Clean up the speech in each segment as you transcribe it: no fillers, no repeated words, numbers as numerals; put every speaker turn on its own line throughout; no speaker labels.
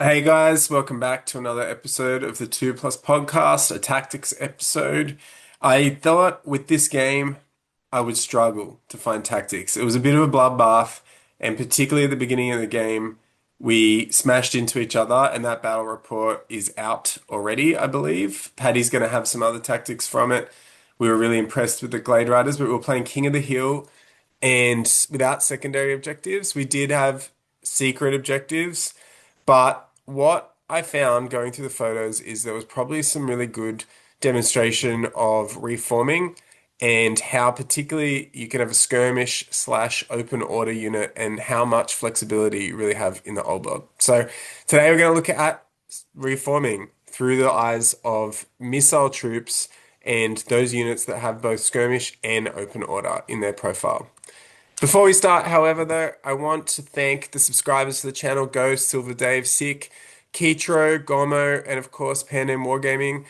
Hey guys, welcome back to another episode of the 2 Plus podcast, a tactics episode. I thought with this game I would struggle to find tactics. It was a bit of a bloodbath, and particularly at the beginning of the game, we smashed into each other, and that battle report is out already, I believe. Paddy's going to have some other tactics from it. We were really impressed with the Glade Riders, but we were playing King of the Hill, and without secondary objectives, we did have secret objectives. But what I found going through the photos is there was probably some really good demonstration of reforming and how particularly you can have a skirmish slash open order unit and how much flexibility you really have in the old world. So today we're going to look at reforming through the eyes of missile troops and those units that have both skirmish and open order in their profile. Before we start, however, though, I want to thank the subscribers to the channel, Ghost, Silver Dave, Sick, Kitro, Gomo, and of course, Pandem Wargaming.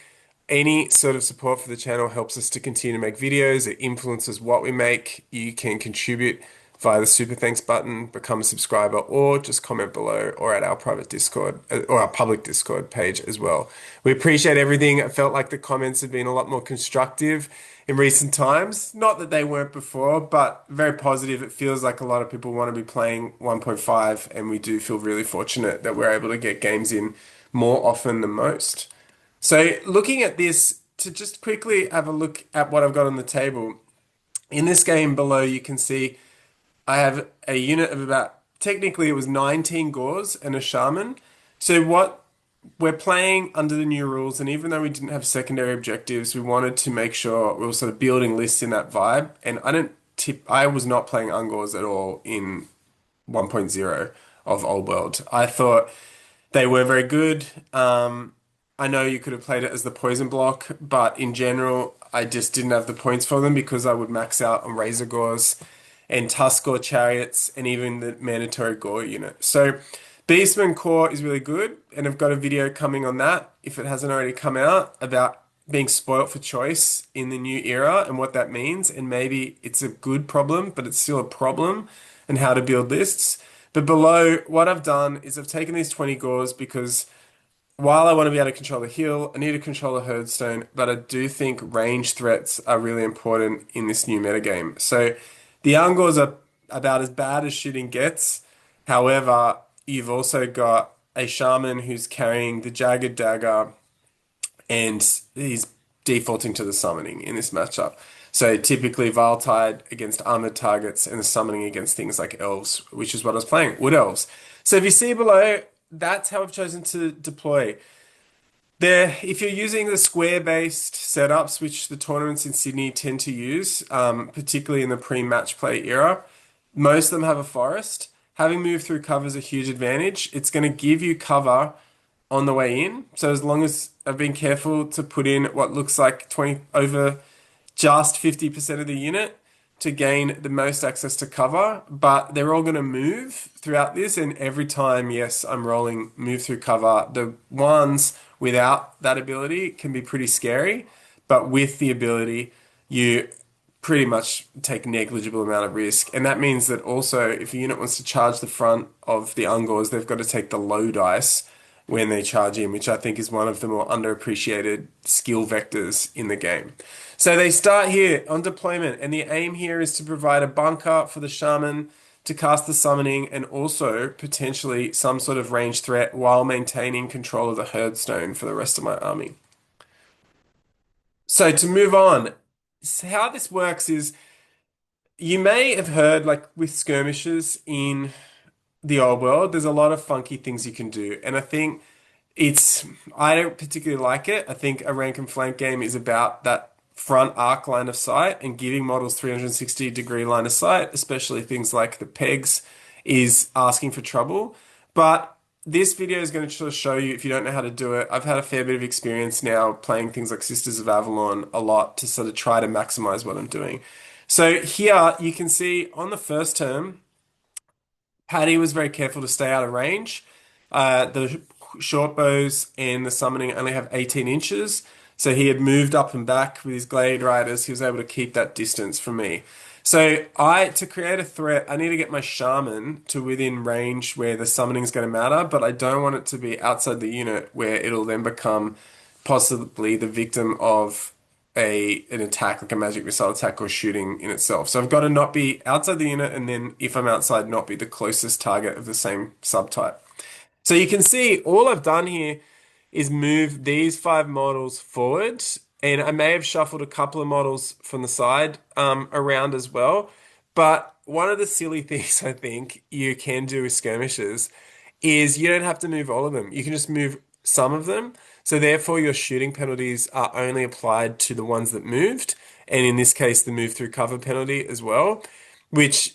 Any sort of support for the channel helps us to continue to make videos. It influences what we make. You can contribute via the super thanks button, become a subscriber, or just comment below or at our private Discord or our public Discord page as well. We appreciate everything. I felt like the comments have been a lot more constructive in recent times. Not that they weren't before, but very positive. It feels like a lot of people want to be playing 1.5, and we do feel really fortunate that we're able to get games in more often than most. So, looking at this, to just quickly have a look at what I've got on the table. In this game below, you can see I have a unit of about, technically it was 19 Gauls and a Shaman. So what we're playing under the new rules, and even though we didn't have secondary objectives, we wanted to make sure we were sort of building lists in that vibe. And I was not playing Ungors at all in 1.0 of Old World. I thought they were very good. I know you could have played it as the poison block, but in general, I just didn't have the points for them because I would max out on Razor Gores and Tuskor chariots and even the mandatory Gore unit. So Beastman Core is really good, and I've got a video coming on that, if it hasn't already come out, about being spoilt for choice in the new era and what that means. And maybe it's a good problem, but it's still a problem, and how to build lists. But below, what I've done is I've taken these 20 Gores because while I want to be able to control the hill, I need to control the herdstone, but I do think range threats are really important in this new metagame. So the Ungors are about as bad as shooting gets. However, you've also got a shaman who's carrying the jagged dagger and he's defaulting to the summoning in this matchup. So typically Viletide against armored targets and the summoning against things like elves, which is what I was playing, wood elves. So if you see below, that's how I've chosen to deploy. There, if you're using the square-based setups, which the tournaments in Sydney tend to use, particularly in the pre-match play era, most of them have a forest. Having moved through cover is a huge advantage. It's going to give you cover on the way in. So as long as I've been careful to put in what looks like 20 over just 50% of the unit to gain the most access to cover, but they're all going to move throughout this. And every time, yes, I'm rolling move through cover. The ones without that ability can be pretty scary, but with the ability, you pretty much take negligible amount of risk. And that means that also if a unit wants to charge the front of the Ungors, they've got to take the low dice when they charge in, which I think is one of the more underappreciated skill vectors in the game. So they start here on deployment, and the aim here is to provide a bunker for the shaman to cast the summoning and also potentially some sort of range threat while maintaining control of the herdstone for the rest of my army. So to move on, how this works is you may have heard, like with skirmishes in the old world, there's a lot of funky things you can do. And I think I don't particularly like it. I think a rank and flank game is about that front arc line of sight, and giving models 360-degree line of sight, especially things like the pegs, is asking for trouble. But this video is going to sort of show you if you don't know how to do it. I've had a fair bit of experience now playing things like Sisters of Avalon a lot to sort of try to maximize what I'm doing. So here you can see on the first term, Paddy was very careful to stay out of range. The short bows and the summoning only have 18 inches. So he had moved up and back with his Glade Riders. He was able to keep that distance from me. So to create a threat, I need to get my shaman to within range where the summoning is going to matter, but I don't want it to be outside the unit where it'll then become possibly the victim of an attack, like a magic missile attack or shooting in itself. So I've got to not be outside the unit, and then if I'm outside, not be the closest target of the same subtype. So you can see all I've done here is move these five models forward, and I may have shuffled a couple of models from the side around as well. But one of the silly things I think you can do with skirmishes is you don't have to move all of them. You can just move some of them. So therefore, your shooting penalties are only applied to the ones that moved, and in this case, the move through cover penalty as well, which,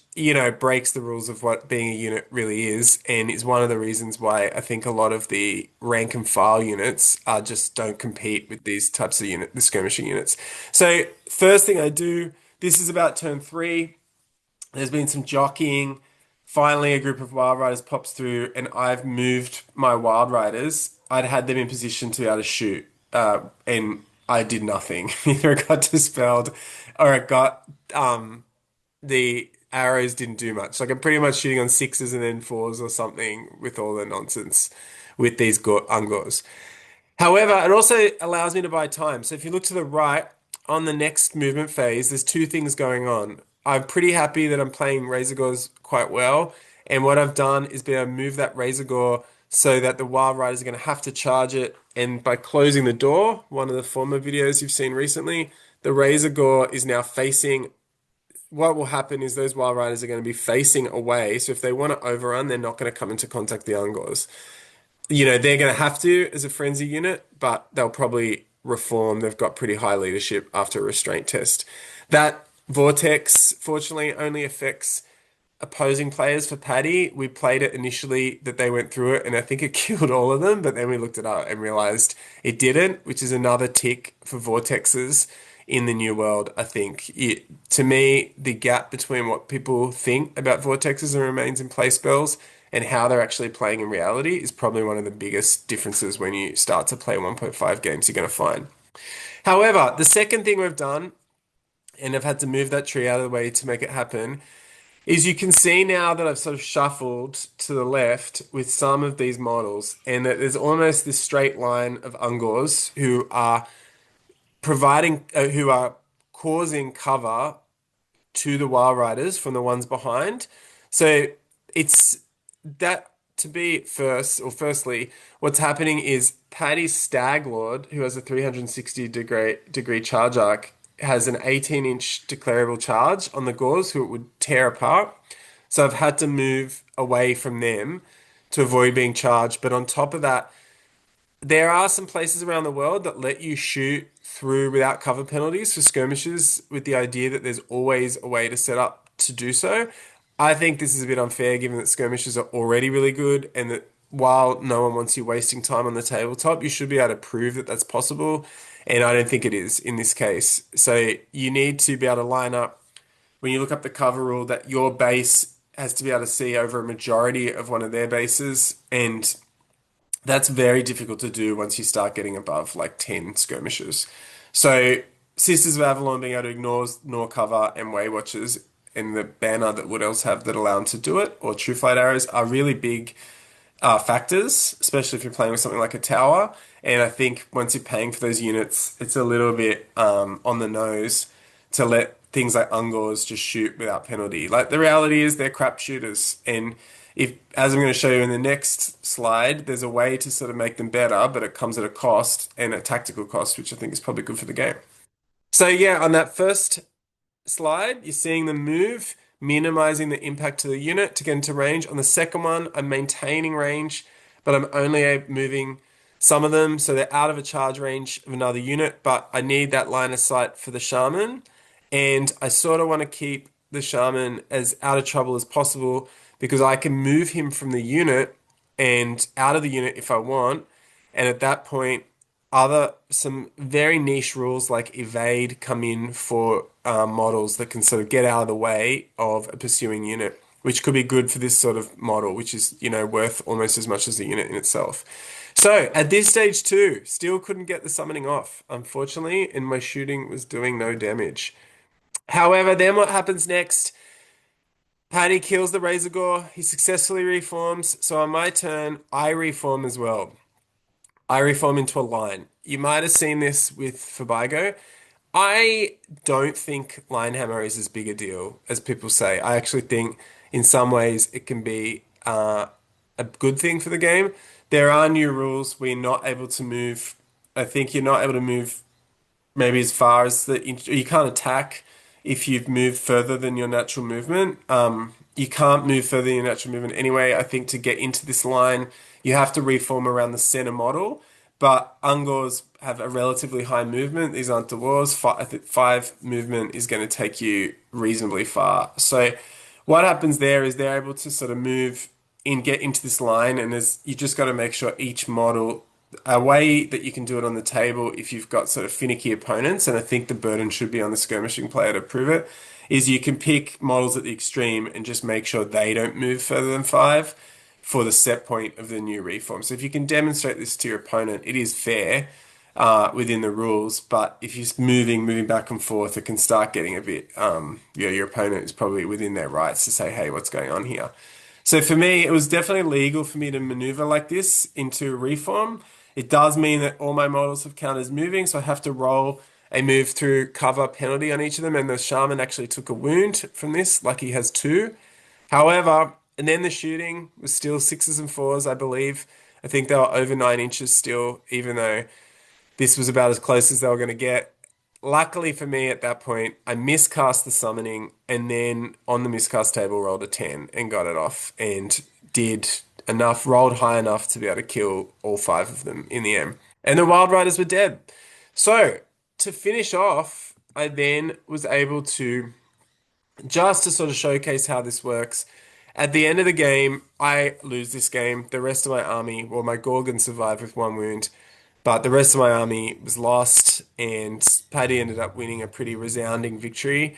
breaks the rules of what being a unit really is, and is one of the reasons why I think a lot of the rank and file units are just don't compete with these types of the skirmishing units. So first thing I do, this is about turn three. There's been some jockeying. Finally, a group of Wild Riders pops through, and I've moved my Wild Riders. I'd had them in position to be able to shoot, and I did nothing. Either it got dispelled or it got the arrows didn't do much. Like I'm pretty much shooting on sixes and then fours or something with all the nonsense with these Ungors. However, it also allows me to buy time. So if you look to the right on the next movement phase, there's two things going on. I'm pretty happy that I'm playing Razor Gores quite well. And what I've done is been able to move that Razor Gore so that the Wild Riders are going to have to charge it. And by closing the door, one of the former videos you've seen recently, the Razor Gore is now facing. What will happen is those Wild Riders are going to be facing away. So if they want to overrun, they're not going to come into contact the Ungors. They're going to have to as a frenzy unit, but they'll probably reform. They've got pretty high leadership after a restraint test. That vortex, fortunately, only affects opposing players for Paddy. We played it initially that they went through it, and I think it killed all of them, but then we looked it up and realized it didn't, which is another tick for vortexes in the new world. I think to me, the gap between what people think about vortexes and remains in play spells and how they're actually playing in reality is probably one of the biggest differences when you start to play 1.5 games you're going to find. However, the second thing we've done, and I've had to move that tree out of the way to make it happen, is you can see now that I've sort of shuffled to the left with some of these models, and that there's almost this straight line of Ungors who are causing cover to the Wild Riders from the ones behind. So it's that to be firstly, what's happening is Paddy's Stag Lord, who has a 360 degree charge arc, has an 18-inch declarable charge on the Gores who it would tear apart. So I've had to move away from them to avoid being charged. But on top of that, there are some places around the world that let you shoot through without cover penalties for skirmishes with the idea that there's always a way to set up to do so. I think this is a bit unfair given that skirmishes are already really good and that while no one wants you wasting time on the tabletop, you should be able to prove that that's possible. And I don't think it is in this case. So you need to be able to line up when you look up the cover rule that your base has to be able to see over a majority of one of their bases. And that's very difficult to do once you start getting above like 10 skirmishes. So Sisters of Avalon being able to ignore cover and Way Watchers and the banner that Wood Elves have that allow them to do it, or True Flight arrows, are really big factors, especially if you're playing with something like a tower. And I think once you're paying for those units, it's a little bit on the nose to let things like Ungors just shoot without penalty. Like the reality is they're crap shooters. And if, as I'm going to show you in the next slide, there's a way to sort of make them better, but it comes at a cost and a tactical cost, which I think is probably good for the game. So yeah, on that first slide, you're seeing them move, minimizing the impact to the unit to get into range. On the second one, I'm maintaining range, but I'm only moving some of them so they're out of a charge range of another unit, but I need that line of sight for the shaman. And I sort of want to keep the shaman as out of trouble as possible because I can move him from the unit and out of the unit if I want. And at that point, some very niche rules like evade come in for models that can sort of get out of the way of a pursuing unit, which could be good for this sort of model, which is, worth almost as much as the unit in itself. So at this stage too, still couldn't get the summoning off, unfortunately, and my shooting was doing no damage. However, then what happens next? Paddy kills the Razor Gore. He successfully reforms. So on my turn, I reform as well. I reform into a line. You might have seen this with Fabigo. I don't think Linehammer is as big a deal as people say. I actually think in some ways it can be a good thing for the game. There are new rules where you're not able to move. I think you're not able to move maybe as far as you can't attack if you've moved further than your natural movement. You can't move further than your natural movement anyway. I think to get into this line, you have to reform around the center model. But Ungors have a relatively high movement. These aren't Delors. I think five movement is going to take you reasonably far. So what happens there is they're able to sort of move in, get into this line, and there's you just got to make sure each model a way that you can do it on the table if you've got sort of finicky opponents, and I think the burden should be on the skirmishing player to prove it, is you can pick models at the extreme and just make sure they don't move further than five for the set point of the new reform. So if you can demonstrate this to your opponent, it is fair within the rules. But if you're moving back and forth, it can start getting a bit, your opponent is probably within their rights to say, hey, what's going on here? So for me, it was definitely legal for me to maneuver like this into a reform. It does mean that all my models have counted as moving, so I have to roll a move through cover penalty on each of them. And the shaman actually took a wound from this, like he has two. However, and then the shooting was still sixes and fours, I believe. I think they were over 9 inches still, even though this was about as close as they were going to get. Luckily for me at that point, I miscast the summoning and then on the miscast table rolled a 10 and got it off and did enough, rolled high enough to be able to kill all five of them in the end. And the Wild Riders were dead. So to finish off, I then was able to, just to sort of showcase how this works, at the end of the game, I lose this game. The rest of my army, well, my Gorgon survived with one wound. But the rest of my army was lost, and Paddy ended up winning a pretty resounding victory.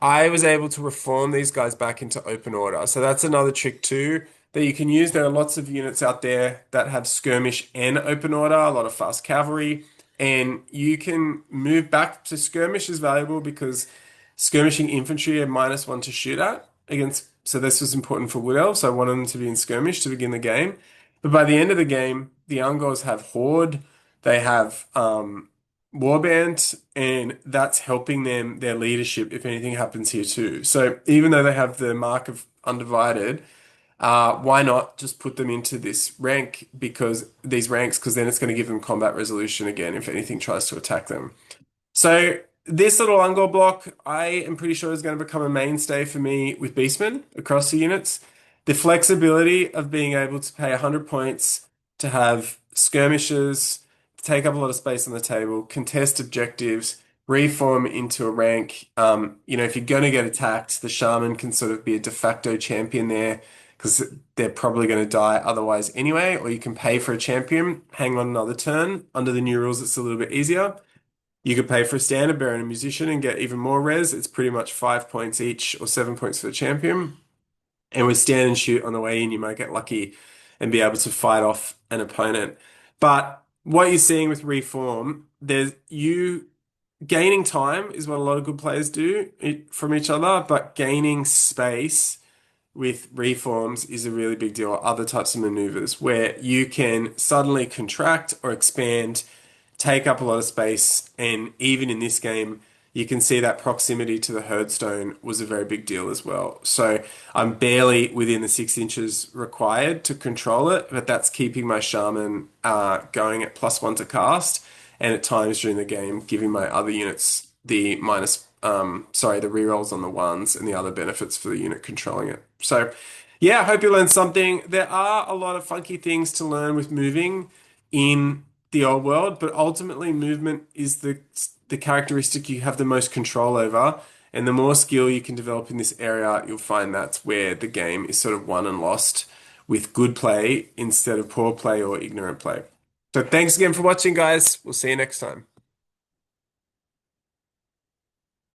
I was able to reform these guys back into open order. So that's another trick too that you can use. There are lots of units out there that have skirmish and open order, a lot of fast cavalry, and you can move back to skirmish is valuable because skirmishing infantry are -1 to shoot at against. So this was important for Wood Elves. So I wanted them to be in skirmish to begin the game. But by the end of the game, the Ungors have Horde. They have Warband, and that's helping them, their leadership, if anything happens here too. So even though they have the mark of undivided, why not just put them into this rank because these ranks, because then it's going to give them combat resolution again if anything tries to attack them. So this little Ungor block, I am pretty sure is going to become a mainstay for me with Beastmen across the units. The flexibility of being able to pay 100 points to have skirmishes, take up a lot of space on the table, contest objectives, reform into a rank. If you're going to get attacked, the shaman can sort of be a de facto champion there because they're probably going to die otherwise anyway, or you can pay for a champion, hang on another turn. Under the new rules, it's a little bit easier. You could pay for a standard bearer and a musician and get even more res. It's pretty much 5 points each or 7 points for the champion. And with stand and shoot on the way in, you might get lucky and be able to fight off an opponent. But what you're seeing with reform, there's you gaining time is what a lot of good players do from each other, but gaining space with reforms is a really big deal. Other types of maneuvers where you can suddenly contract or expand, take up a lot of space, and even in this game, you can see that proximity to the herdstone was a very big deal as well. So I'm barely within the 6 inches required to control it, but that's keeping my shaman going at +1 to cast, and at times during the game, giving my other units the the rerolls on the ones and the other benefits for the unit controlling it. So yeah, I hope you learned something. There are a lot of funky things to learn with moving in the old world, but ultimately movement is the characteristic you have the most control over. And the more skill you can develop in this area, you'll find that's where the game is sort of won and lost with good play instead of poor play or ignorant play. So thanks again for watching, guys. We'll see you next time.